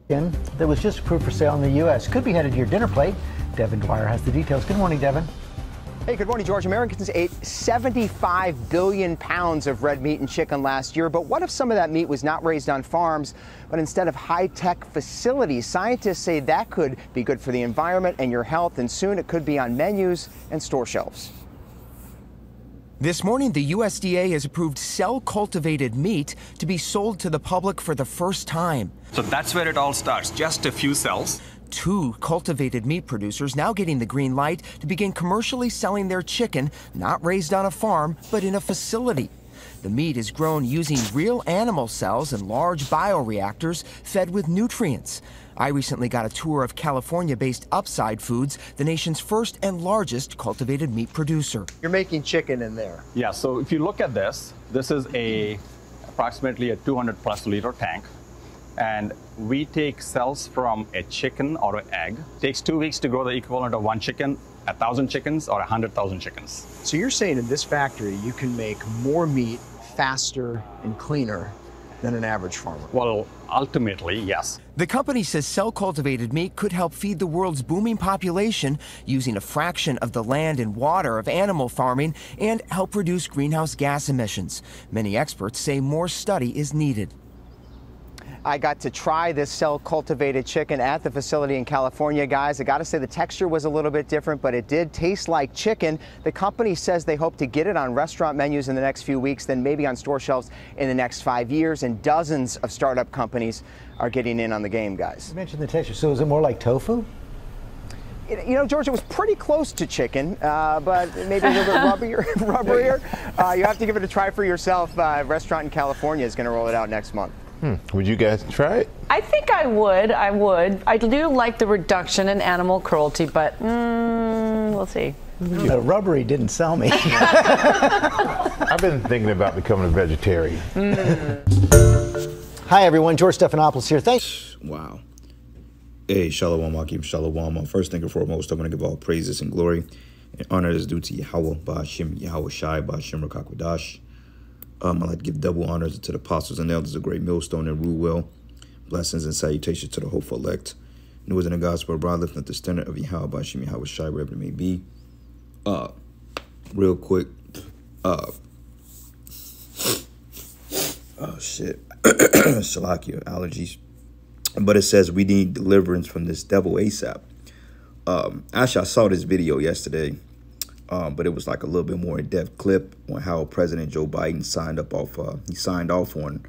That was just approved for sale in the U.S. Could be headed to your dinner plate. Devin Dwyer has the details. Good morning, Devin. Hey, good morning, George. Americans ate 75 billion pounds of red meat and chicken last year. But what if some of that meat was not raised on farms, but instead of high-tech facilities? Scientists say that could be good for the environment and your health, and soon it could be on menus and store shelves. This morning, the USDA has approved cell-cultivated meat to be sold to the public for the first time. So that's where it all starts, just a few cells. 2 cultivated meat producers now getting the green light to begin commercially selling their chicken, not raised on a farm, but in a facility. The meat is grown using real animal cells and large bioreactors fed with nutrients. I recently got a tour of California-based Upside Foods, the nation's first and largest cultivated meat producer. You're making chicken in there. Yeah, so if you look at this, this is approximately a 200+ liter tank. And we take cells from a chicken or an egg. It takes 2 weeks to grow the equivalent of 1 chicken, 1,000 chickens, or 100,000 chickens. So you're saying in this factory, you can make more meat faster and cleaner than an average farmer? Well, ultimately, yes. The company says cell-cultivated meat could help feed the world's booming population using a fraction of the land and water of animal farming and help reduce greenhouse gas emissions. Many experts say more study is needed. I got to try this cell-cultivated chicken at the facility in California, guys. I got to say the texture was a little bit different, but it did taste like chicken. The company says they hope to get it on restaurant menus in the next few weeks, then maybe on store shelves in the next 5 years, and dozens of startup companies are getting in on the game, guys. You mentioned the texture, so is it more like tofu? You know, George, it was pretty close to chicken, but maybe a little bit rubberier. You have to give it a try for yourself. Restaurant in California is going to roll it out next month. Would you guys try it? I think I would. I do like the reduction in animal cruelty, but we'll see. Rubbery didn't sell me. I've been thinking about becoming a vegetarian. Hi, everyone. George Stephanopoulos here. Thanks. Wow. Hey, Shalom, Akim, Shalom. First thing and foremost, I'm going to give all praises and glory and honor is due to Yahweh, Ba'ashim, Yahweh Shai, Ba'ashim Rakakwadash. I'd like to give double honors to the apostles and elders of Great Millstone and Rule Well. Blessings and salutations to the hopeful elect. News in the gospel of broad lifting up the standard of Yahweh, Ba'ashim, Yahweh Shai, wherever it may be. Real quick. Oh, shit. Shalakia, allergies. But it says we need deliverance from this devil ASAP. Actually, I saw this video yesterday, but it was like a little bit more in-depth clip on how President Joe Biden signed off on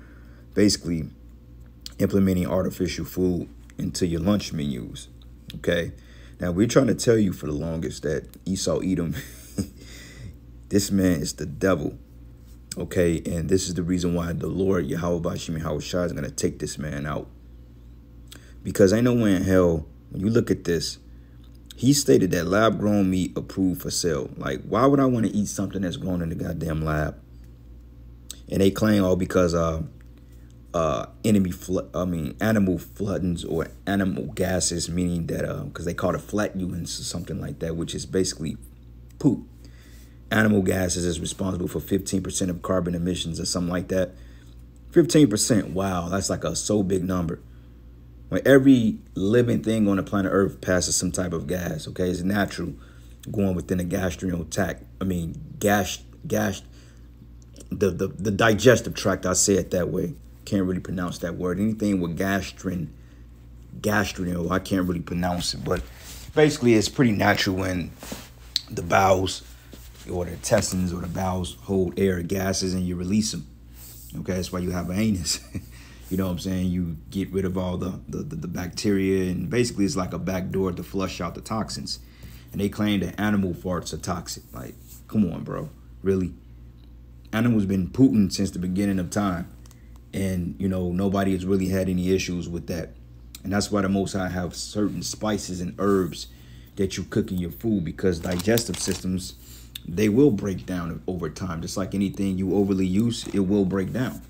basically implementing artificial food into your lunch menus. Okay, now we're trying to tell you for the longest that Esau Edom, this man is the devil. Okay, and this is the reason why the Lord Yahweh Bashim Yahweh Shai is going to take this man out. Because I know in hell, when you look at this, he stated that lab-grown meat approved for sale. Like, why would I want to eat something that's grown in the goddamn lab? And they claim all because animal floodings or animal gases, meaning that because they call it flatulence or something like that, which is basically poop. Animal gases is responsible for 15% of carbon emissions or something like that. 15%, wow, that's like a so big number. When every living thing on the planet Earth passes some type of gas, okay, it's natural going within the gastrointestinal tract. I mean, the digestive tract. I say it that way. Can't really pronounce that word. Anything with gastrinal, I can't really pronounce it. But basically, it's pretty natural when the bowels or the intestines or the bowels hold air, gases, and you release them. Okay, that's why you have an anus. You know what I'm saying? You get rid of all the bacteria, and basically it's like a back door to flush out the toxins. And they claim that animal farts are toxic. Like, come on, bro. Really? Animals been pooping since the beginning of time. And, you know, nobody has really had any issues with that. And that's why the Most High have certain spices and herbs that you cook in your food, because digestive systems, they will break down over time. Just like anything you overly use, it will break down.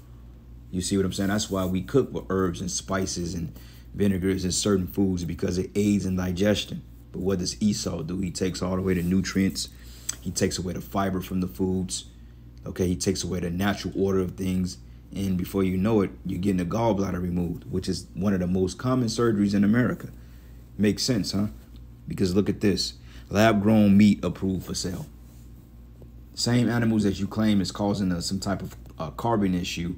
You see what I'm saying? That's why we cook with herbs and spices and vinegars and certain foods, because it aids in digestion. But what does Esau do? He takes all away the nutrients. He takes away the fiber from the foods. Okay, he takes away the natural order of things. And before you know it, you're getting a gallbladder removed, which is one of the most common surgeries in America. Makes sense, huh? Because look at this. Lab-grown meat approved for sale. Same animals that you claim is causing some type of carbon issue,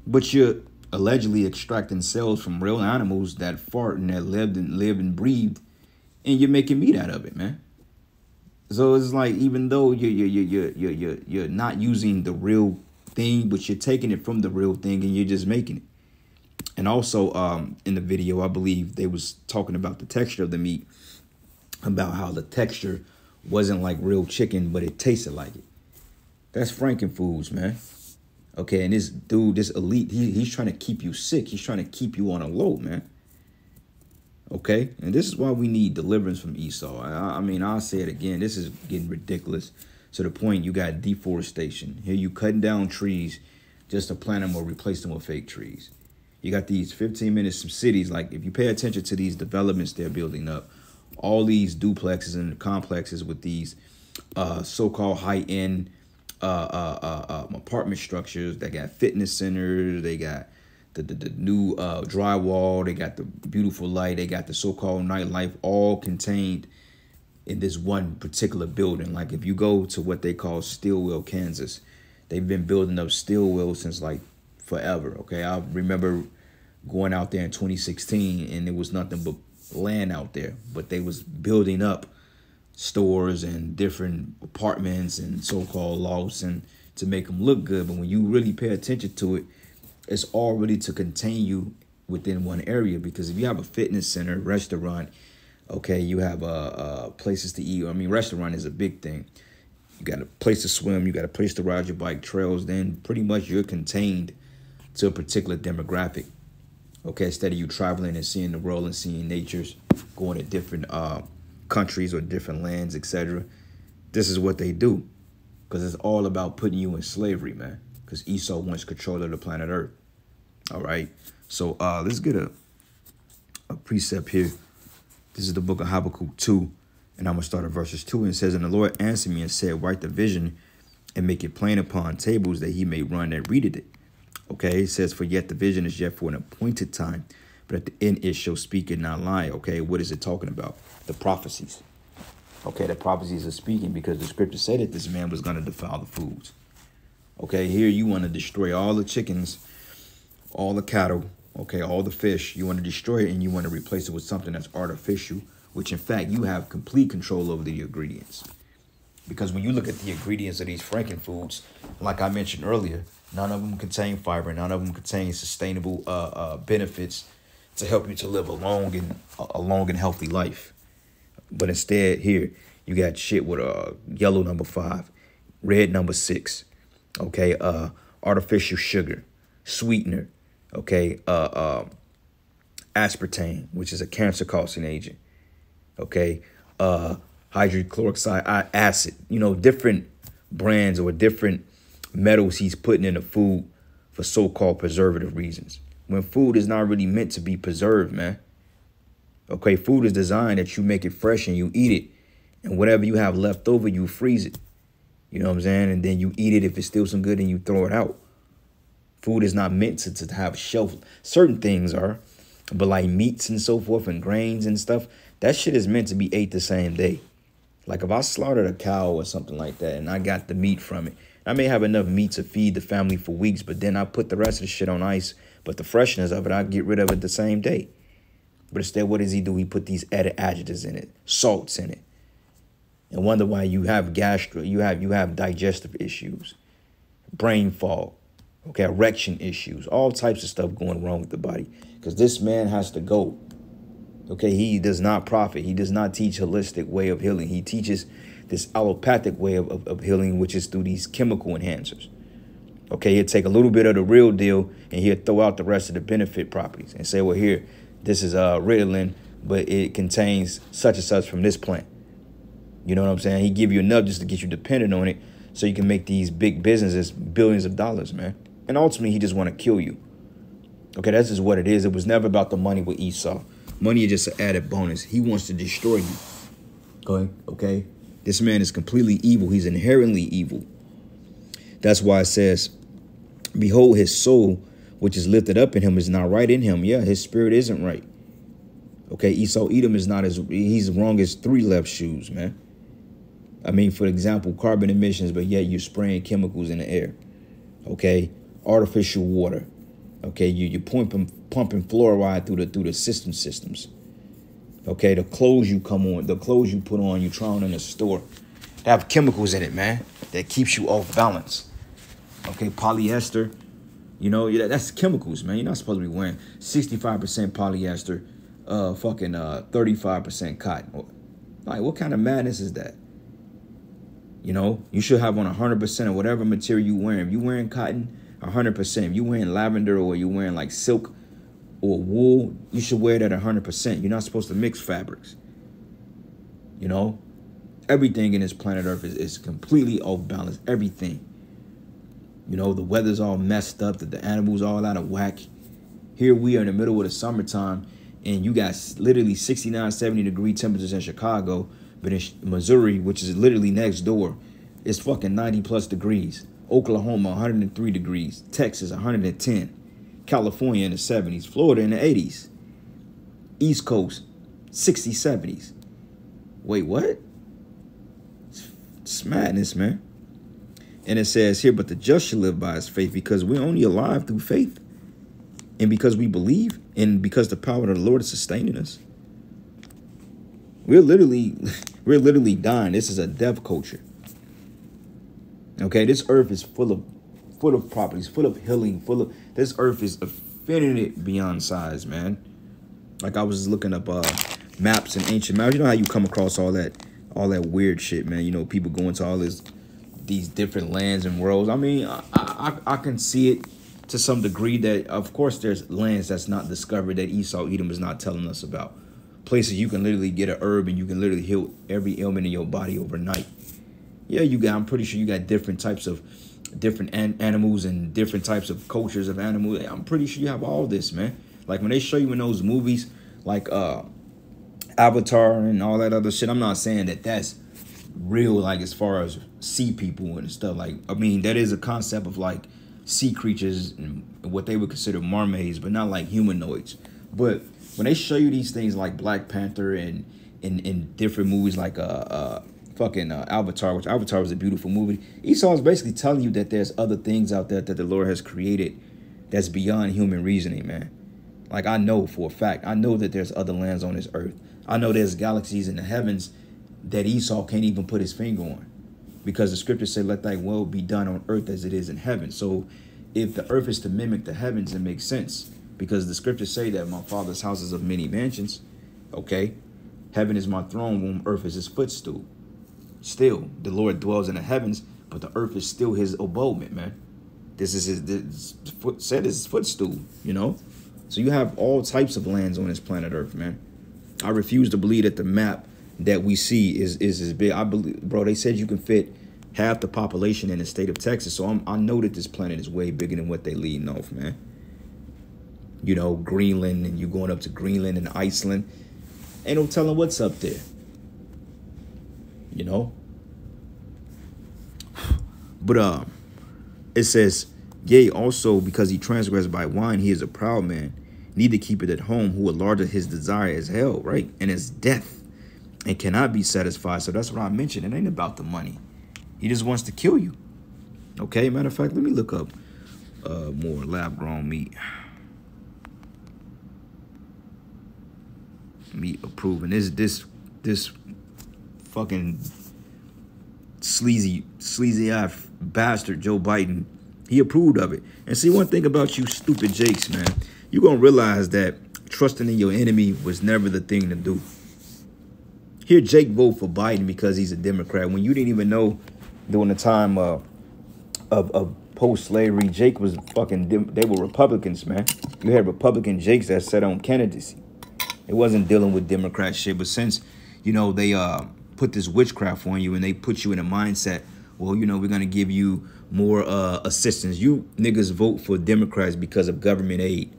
but you're allegedly extracting cells from real animals that fart and that lived and breathed, and you're making meat out of it, man. So it's like, even though you're not using the real thing, but you're taking it from the real thing and you're just making it. And also, in the video, I believe they was talking about the texture of the meat, about how the texture wasn't like real chicken, but it tasted like it. That's Frankenfoods, man. Okay, and this dude, this elite, he's trying to keep you sick. He's trying to keep you on a low, man. Okay, and this is why we need deliverance from Esau. I mean, I'll say it again. This is getting ridiculous to the point you got deforestation. Here you cutting down trees just to plant them or replace them with fake trees. You got these 15-minute cities. Like, if you pay attention to these developments they're building up, all these duplexes and complexes with these so-called high-end apartment structures. They got fitness centers. They got the new drywall. They got the beautiful light. They got the so-called nightlife, all contained in this one particular building. Like, if you go to what they call Stillwell, Kansas, they've been building up Stillwell since like forever. Okay, I remember going out there in 2016 and there was nothing but land out there, but they was building up stores and different apartments and so-called lofts and to make them look good. But when you really pay attention to it, it's all really to contain you within one area. Because if you have a fitness center, restaurant, okay, you have places to eat. I mean, restaurant is a big thing. You got a place to swim, you got a place to ride your bike, trails, then pretty much you're contained to a particular demographic. Okay, instead of you traveling and seeing the world and seeing natures, going to different countries or different lands, etc. This is what they do, because it's all about putting you in slavery, man. Because Esau wants control of the planet Earth. All right, so let's get a precept here. This is the book of Habakkuk 2, and I'm going to start at verses 2. And it says, "And the Lord answered me and said, write the vision and make it plain upon tables, that he may run that readeth it." Okay, it says, "For yet the vision is yet for an appointed time, but at the end it shall speak and not lie." Okay, what is it talking about? The prophecies. Okay, the prophecies are speaking because the scriptures say that this man was going to defile the foods. Okay, here you want to destroy all the chickens, all the cattle, okay, all the fish. You want to destroy it and you want to replace it with something that's artificial, which in fact you have complete control over the ingredients. Because when you look at the ingredients of these Frankenfoods, like I mentioned earlier, none of them contain fiber. None of them contain sustainable benefits to help you to live a long and healthy life. But instead, here you got shit with yellow number 5, red number 6. Okay, artificial sugar, sweetener. Okay, aspartame, which is a cancer-causing agent. Okay, hydrochloric acid. You know, different brands or different metals he's putting in the food for so-called preservative reasons, when food is not really meant to be preserved, man. Okay, food is designed that you make it fresh and you eat it, and whatever you have left over, you freeze it. You know what I'm saying? And then you eat it if it's still some good and you throw it out. Food is not meant to have shelf. Certain things are, but like meats and so forth and grains and stuff, that shit is meant to be ate the same day. Like if I slaughtered a cow or something like that and I got the meat from it, I may have enough meat to feed the family for weeks, but then I put the rest of the shit on ice. But the freshness of it, I get rid of it the same day. But instead, what does he do? He put these added adjectives in it, salts in it, and wonder why you have you have digestive issues, brain fog, okay, erection issues, all types of stuff going wrong with the body. Because this man has to go. Okay, he does not profit. He does not teach holistic way of healing. He teaches this allopathic way of healing, which is through these chemical enhancers. Okay, he'll take a little bit of the real deal and he'll throw out the rest of the benefit properties and say, well, here, this is Ritalin, but it contains such and such from this plant. You know what I'm saying? He give you enough just to get you dependent on it so you can make these big businesses billions of dollars, man. And ultimately, he just want to kill you. Okay, that's just what it is. It was never about the money with Esau. Money is just an added bonus. He wants to destroy you. Okay? This man is completely evil. He's inherently evil. That's why it says, Behold, his soul, which is lifted up in him, is not right in him. Yeah, his spirit isn't right. Okay, Esau Edom is not as, he's wrong as 3 left shoes, man. I mean, for example, carbon emissions, but yet you're spraying chemicals in the air. Okay, artificial water. Okay, you're pumping fluoride through the systems. Okay, the clothes you put on, you try on in the store, they have chemicals in it, man, that keeps you off balance. Okay, polyester, you know, that's chemicals, man. You're not supposed to be wearing 65% polyester, 35% cotton. Like, what kind of madness is that? You know, you should have on 100% of whatever material you wearing. If you wearing cotton, 100%. If you wearing lavender or you wearing like silk or wool, you should wear that 100%. You're not supposed to mix fabrics. You know, everything in this planet Earth is completely off balance. Everything. You know, the weather's all messed up, the animals all out of whack. Here we are in the middle of the summertime, and you got literally 69, 70 degree temperatures in Chicago, but in Missouri, which is literally next door, it's fucking 90 plus degrees. Oklahoma, 103 degrees. Texas, 110. California in the 70s. Florida in the 80s. East Coast, 60s, 70s. Wait, what? It's madness, man. And it says here, but the just shall live by his faith, because we're only alive through faith. And because we believe, and because the power of the Lord is sustaining us. We're literally dying. This is a death culture. Okay, this earth is full of properties, full of healing, this earth is infinite beyond size, man. Like, I was looking up maps and ancient maps. You know how you come across all that weird shit, man. You know, people going to all these different lands and worlds. I mean, I can see it to some degree that, of course, there's lands that's not discovered that Esau Edom is not telling us about. Places you can literally get a herb and you can literally heal every ailment in your body overnight. Yeah, I'm pretty sure you got different types of animals and different types of cultures of animals. I'm pretty sure you have all this, man. Like when they show you in those movies, like Avatar and all that other shit, I'm not saying that that's real, like as far as sea people and stuff. Like, I mean, that is a concept of like sea creatures and what they would consider mermaids, but not like humanoids. But when they show you these things like Black Panther and in different movies like Avatar, which Avatar was a beautiful movie, Esau is basically telling you that there's other things out there that the Lord has created that's beyond human reasoning, man. Like, I know for a fact, I know that there's other lands on this earth. I know there's galaxies in the heavens that Esau can't even put his finger on, because the scriptures say, let thy will be done on earth as it is in heaven. So if the earth is to mimic the heavens, it makes sense, because the scriptures say that my father's house is of many mansions. Okay, heaven is my throne room, earth is his footstool. Still, the Lord dwells in the heavens, but the earth is still his abode, man. This is his footstool, you know? So you have all types of lands on this planet Earth, man. I refuse to believe that the map that we see is as big. I believe, bro, they said you can fit half the population in the state of Texas. So I know that this planet is way bigger than what they leading off, man. You know, Greenland, and you're going up to Greenland and Iceland. Ain't no telling what's up there. You know? But it says, yea, also because he transgressed by wine, he is a proud man, neither keep it at home, who enlargeth his desire as hell, right? And as death, and cannot be satisfied. So that's what I mentioned. It ain't about the money. He just wants to kill you. Okay, matter of fact, let me look up more lab-grown meat. Meat approved. And this fucking sleazy eye bastard Joe Biden, he approved of it. And see, one thing about you stupid Jakes, man, you're gonna realize that trusting in your enemy was never the thing to do. Here Jake vote for Biden because he's a Democrat, when you didn't even know during the time of post-slavery, Jake was fucking, they were Republicans, man. You had Republican Jakes that sat on candidacy. It wasn't dealing with Democrat shit, but since, you know, they put this witchcraft on you and they put you in a mindset, well, you know, we're going to give you more assistance. You niggas vote for Democrats because of government aid,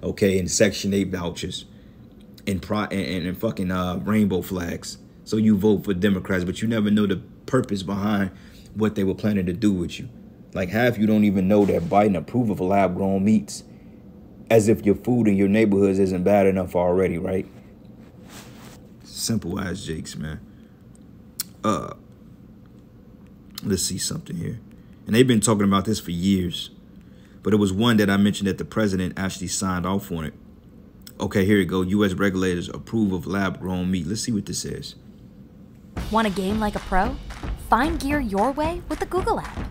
okay, and Section 8 vouchers and fucking rainbow flags. So you vote for Democrats, but you never know the purpose behind what they were planning to do with you. Like half you don't even know that Biden approve of lab-grown meats, as if your food in your neighborhoods isn't bad enough already, right? Simple as Jakes, man. Let's see something here. And they've been talking about this for years, but it was one that I mentioned that the president actually signed off on it. Okay, here we go. U.S. regulators approve of lab-grown meat. Let's see what this says. Want a game like a pro? Find gear your way with the Google app.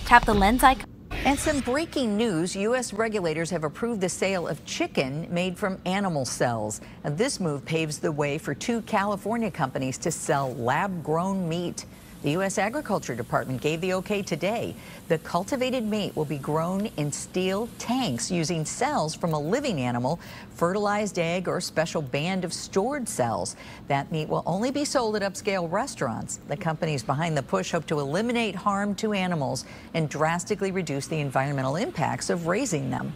Tap the lens icon. And some breaking news, U.S. regulators have approved the sale of chicken made from animal cells. And this move paves the way for 2 California companies to sell lab-grown meat. The U.S. Agriculture Department gave the okay today. The cultivated meat will be grown in steel tanks using cells from a living animal, fertilized egg, or special band of stored cells. That meat will only be sold at upscale restaurants. The companies behind the push hope to eliminate harm to animals and drastically reduce the environmental impacts of raising them.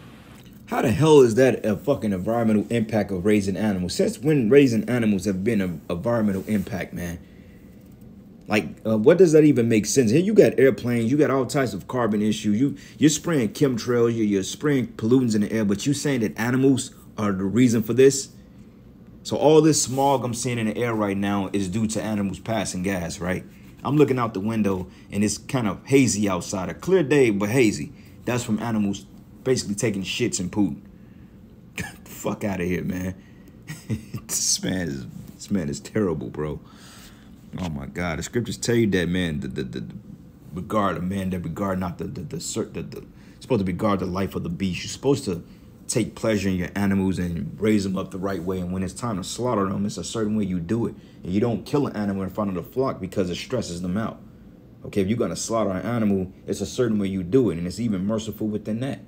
How the hell is that a fucking environmental impact of raising animals? Since when raising animals have been an environmental impact, man? Like, what does that even make sense? Here you got airplanes, you got all types of carbon issues. You're spraying chemtrails, you're spraying pollutants in the air, but you saying that animals are the reason for this? So all this smog I'm seeing in the air right now is due to animals passing gas, right? I'm looking out the window and it's kind of hazy outside. A clear day, but hazy. That's from animals basically taking shits and poop. Fuck out of here, man. This man is terrible, bro. Oh my God! The scriptures tell you that, man. The regard a man that regard not the supposed to regard the life of the beast. You're supposed to take pleasure in your animals and raise them up the right way. And when it's time to slaughter them, it's a certain way you do it. And you don't kill an animal in front of the flock because it stresses them out. Okay, if you're gonna slaughter an animal, it's a certain way you do it, and it's even merciful within that.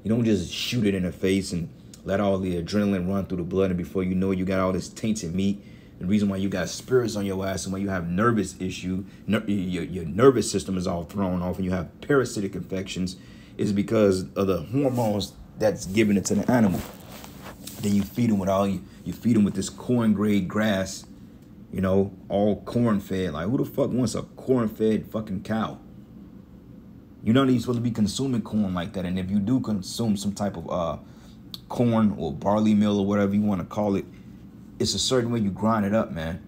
You don't just shoot it in the face and let all the adrenaline run through the blood, and before you know it, you got all this tainted meat. The reason why you got spirits on your ass and why you have nervous issue, your nervous system is all thrown off and you have parasitic infections is because of the hormones that's given it to the animal. Then you feed them with you feed them with this corn grade grass, you know, all corn fed. Like, who the fuck wants a corn fed fucking cow? You're not even supposed to be consuming corn like that. And if you do consume some type of corn or barley meal or whatever you want to call it, it's a certain way you grind it up, man.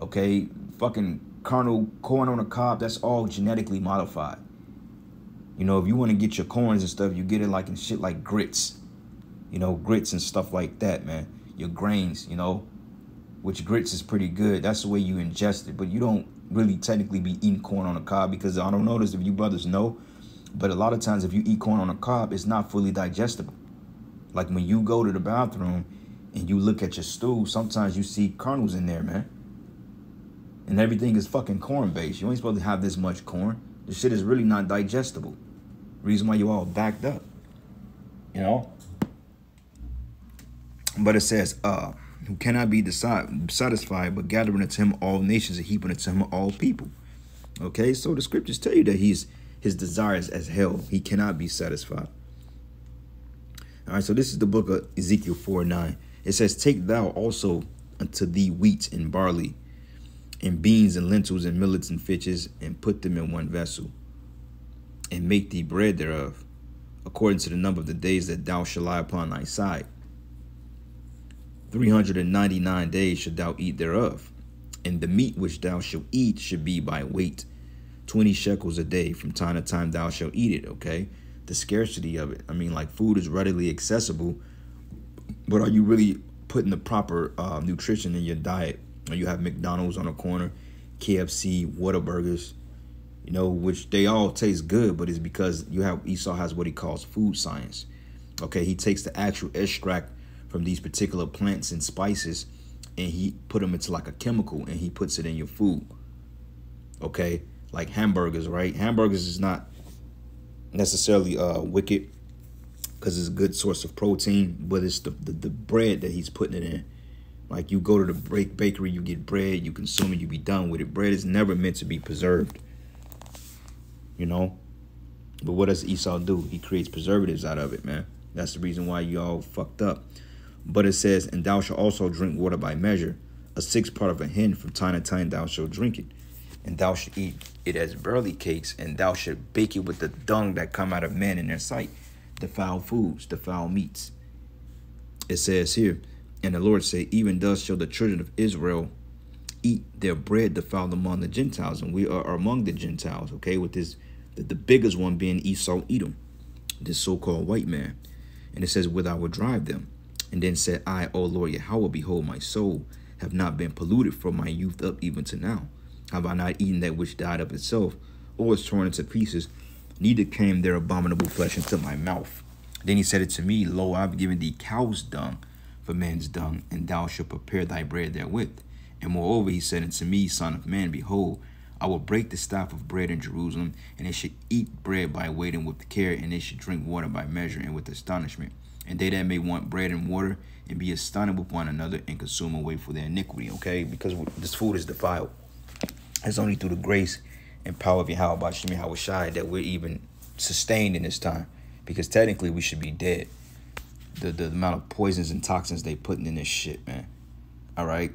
Okay, fucking corn on the cob, that's all genetically modified. You know, if you want to get your corns and stuff, you get it like in shit like grits. You know, grits and stuff like that, man. Your grains, you know, which grits is pretty good. That's the way you ingest it. But you don't really technically be eating corn on the cob, because I don't know this if you brothers know, but a lot of times if you eat corn on the cob, it's not fully digestible. Like when you go to the bathroom and you look at your stool, sometimes you see kernels in there, man. And everything is fucking corn based. You ain't supposed to have this much corn. This shit is really not digestible. Reason why you all backed up, you know? But it says, who cannot be satisfied, but gathering unto him all nations and heaping unto him all people. Okay, so the scriptures tell you that his desire is as hell. He cannot be satisfied. All right, so this is the book of Ezekiel 4:9. It says, take thou also unto thee wheat and barley, and beans and lentils and millets and fitches, and put them in one vessel, and make thee bread thereof, according to the number of the days that thou shalt lie upon thy side. 399 days shalt thou eat thereof, and the meat which thou shalt eat should be by weight, 20 shekels a day. From time to time thou shalt eat it, okay? The scarcity of it. I mean, like, food is readily accessible, but are you really putting the proper nutrition in your diet? Or you have McDonald's on the corner, KFC, Whataburgers, you know, which they all taste good, but it's because Esau has what he calls food science. Okay, he takes the actual extract from these particular plants and spices, and he put them into like a chemical, and he puts it in your food. Okay, like hamburgers, right? Hamburgers is not necessarily wicked, because it's a good source of protein, but it's the bread that he's putting it in. Like, you go to the bakery, you get bread, you consume it, you be done with it. Bread is never meant to be preserved, you know? But what does Esau do? He creates preservatives out of it, man. That's the reason why you all fucked up. But it says, and thou shalt also drink water by measure. A sixth part of a hin from time to time thou shalt drink it. and thou shalt eat it as barley cakes, and thou shalt bake it with the dung that come out of men in their sight, defiled foods, defiled meats. It says here, and the Lord said, even thus shall the children of Israel eat their bread defiled among the Gentiles, and we are among the Gentiles, okay, with this, the biggest one being Esau Edom, this so-called white man. And it says, whither I will drive them. And then said I, O Lord Yahweh, behold, my soul have not been polluted from my youth up even to now. Have I not eaten that which died of itself, or was torn into pieces? Neither came their abominable flesh into my mouth. Then he said it to me, lo, I have given thee cow's dung for man's dung, and thou shalt prepare thy bread therewith. And moreover, he said unto me, son of man, behold, I will break the staff of bread in Jerusalem, and they should eat bread by weight and with care, and they should drink water by measure and with astonishment. And they that may want bread and water, and be astonished with one another, and consume away for their iniquity, okay? Because this food is defiled. It's only through the grace and power of Yahweh Bashim Yahushai that we're even sustained in this time. Because technically we should be dead. The amount of poisons and toxins they putting in this shit, man. All right.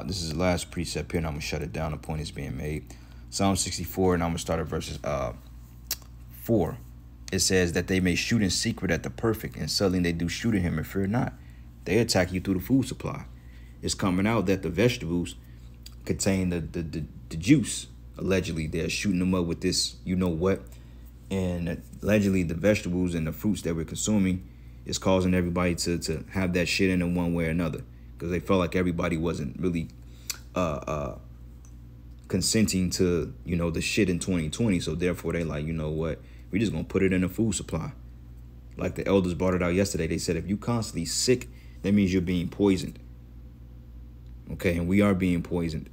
This is the last precept here, and I'm gonna shut it down. The point is being made. Psalm 64, and I'm gonna start at verses 4. It says that they may shoot in secret at the perfect, and suddenly they do shoot at him and fear not. They attack you through the food supply. It's coming out that the vegetables contain the juice. Allegedly, they're shooting them up with this, you know what, and allegedly the vegetables and the fruits that we're consuming is causing everybody to have that shit in them one way or another. Because they felt like everybody wasn't really consenting to, you know, the shit in 2020. So therefore, they like, you know what, we're just going to put it in a food supply. Like the elders brought it out yesterday. They said, if you constantly sick, that means you're being poisoned. Okay, and we are being poisoned.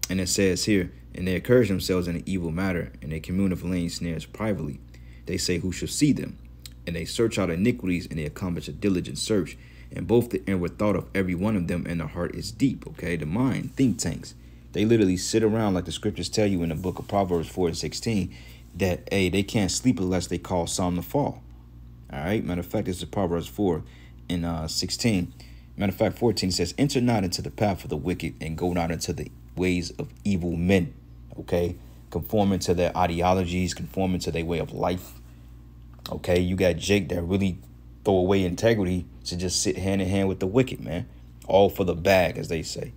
And it says here, and they encourage themselves in an evil matter, and they commune of laying snares privately. They say, who shall see them? And they search out iniquities, and they accomplish a diligent search. And both the inward thought of every one of them and the heart is deep, okay? The mind, think tanks. They literally sit around like the scriptures tell you in the book of Proverbs 4:16 that, hey, they can't sleep unless they call Psalm to fall. All right? Matter of fact, this is Proverbs 4:16. Matter of fact, 14 says, enter not into the path of the wicked and go not into the ways of evil men, okay? Conforming to their ideologies, conforming to their way of life, okay? You got Jake that really throw away integrity to just sit hand in hand with the wicked, man. All for the bag, as they say.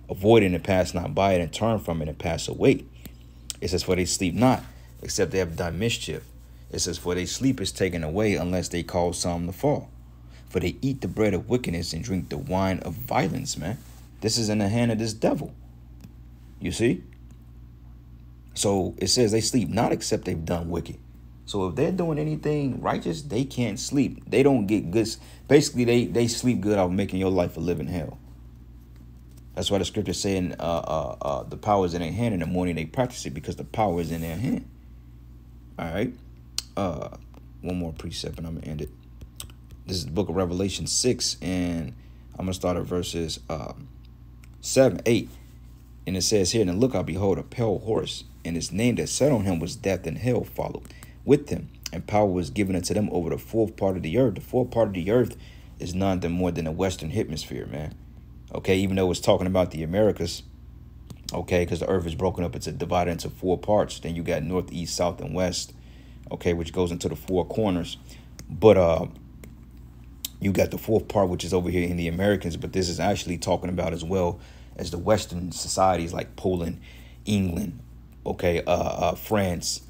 Avoiding and pass not by it, and turn from it and pass away. It says, for they sleep not, except they have done mischief. It says, for they sleep is taken away, unless they cause some to fall. For they eat the bread of wickedness and drink the wine of violence, man. This is in the hand of this devil. You see? So it says they sleep not except they've done wicked. So if they're doing anything righteous, they can't sleep. They don't get good. Basically, they sleep good off making your life a living hell. That's why the scripture saying the power is in their hand. In the morning they practice it because the power is in their hand. All right. One more precept and I'm going to end it. This is the book of Revelation 6. And I'm going to start at verses 7, 8. And it says here, and look, I behold a pale horse, and his name that sat on him was Death, and hell followed with him, and power was given unto them over the fourth part of the earth. The fourth part of the earth is none more than the Western Hemisphere, man. Okay, even though it's talking about the Americas, okay, because the earth is broken up, it's divided into 4 parts. Then you got north, east, south, and west, okay, which goes into the 4 corners. But you got the 4th part, which is over here in the Americas, but this is actually talking about as well as the Western societies like Poland, England, okay, France,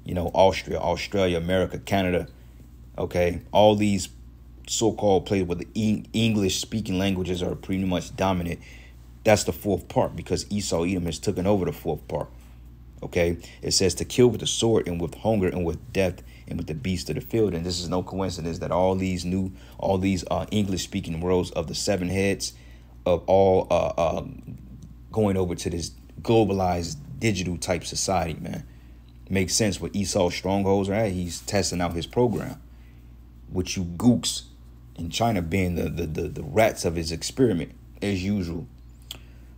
you know, Austria, Australia, America, Canada, okay, all these so-called places where the English-speaking languages are pretty much dominant. That's the 4th part, because Esau Edom has taken over the 4th part, okay? It says to kill with the sword and with hunger and with death and with the beast of the field. And this is no coincidence that all these English-speaking worlds of the 7 heads of all going over to this globalized digital type society, man. Makes sense where Esau's strongholds are at. He's testing out his program, with you gooks in China being the rats of his experiment, as usual.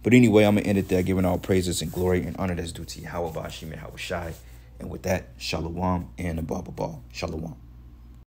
But anyway, I'm going to end it there, giving all praises and glory and honor that's due to Yahweh Bashim Yahushai. And with that, shalom and above all, shalom.